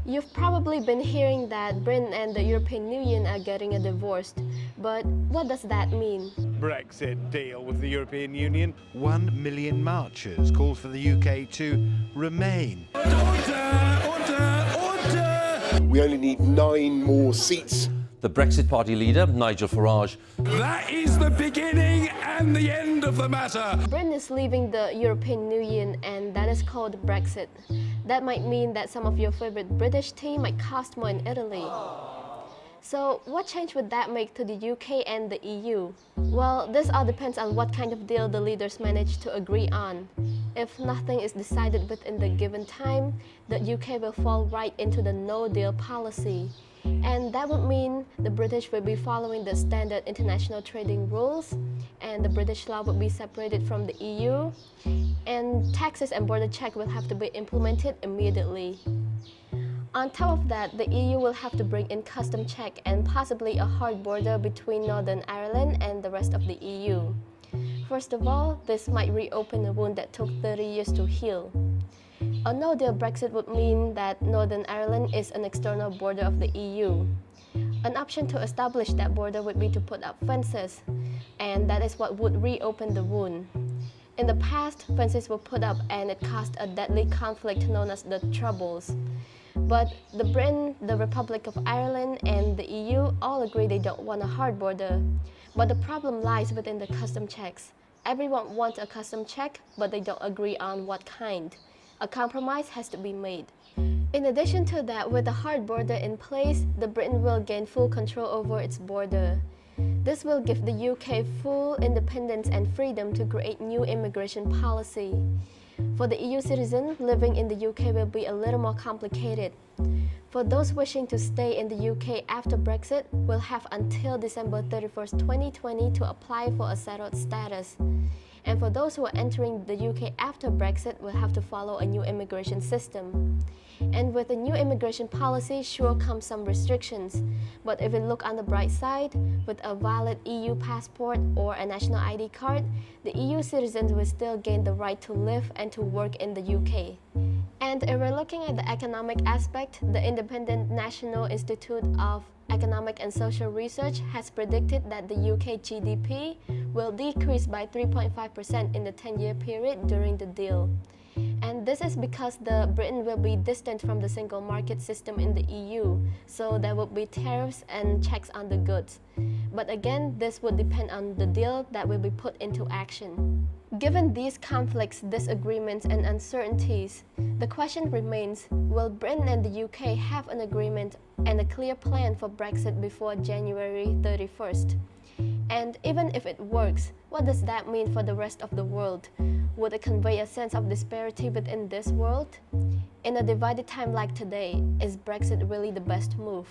You've probably been hearing that Britain and the European Union are getting a divorce, but what does that mean? BREXIT deal with the European Union. 1 million marchers called for the UK to remain. Order! We only need 9 more seats. The Brexit Party leader, Nigel Farage. That is the beginning and the end of the matter. Britain is leaving the European Union, and that is called Brexit. That might mean that some of your favorite British tea might cost more in Italy. So what change would that make to the UK and the EU? Well, this all depends on what kind of deal the leaders manage to agree on. If nothing is decided within the given time, the UK will fall right into the no-deal policy. And that would mean the British will be following the standard international trading rules, and the British law would be separated from the EU, and taxes and border check will have to be implemented immediately. On top of that, the EU will have to bring in custom check and possibly a hard border between Northern Ireland and the rest of the EU. First of all, this might reopen a wound that took 30 years to heal. A no-deal Brexit would mean that Northern Ireland is an external border of the EU. An option to establish that border would be to put up fences, and that is what would reopen the wound. In the past, fences were put up and it caused a deadly conflict known as the Troubles. But Britain, the Republic of Ireland, and the EU all agree they don't want a hard border. But the problem lies within the custom checks. Everyone wants a custom check, but they don't agree on what kind. A compromise has to be made. In addition to that, with a hard border in place, Britain will gain full control over its border. This will give the UK full independence and freedom to create new immigration policy. For the EU citizen, living in the UK will be a little more complicated. For those wishing to stay in the UK after Brexit, will have until December 31st, 2020 to apply for a settled status. And for those who are entering the UK after Brexit, will have to follow a new immigration system. And with a new immigration policy, sure comes some restrictions. But if we look on the bright side, with a valid EU passport or a national ID card, the EU citizens will still gain the right to live and to work in the UK. And if we're looking at the economic aspect, the Independent National Institute of Economic and Social Research has predicted that the UK GDP will decrease by 3.5% in the 10-year period during the deal. And this is because Britain will be distant from the single market system in the EU, so there will be tariffs and checks on the goods. But again, this would depend on the deal that will be put into action. Given these conflicts, disagreements, and uncertainties, the question remains, will Britain and the UK have an agreement and a clear plan for Brexit before January 31st? And even if it works, what does that mean for the rest of the world? Would it convey a sense of disparity within this world? In a divided time like today, is Brexit really the best move?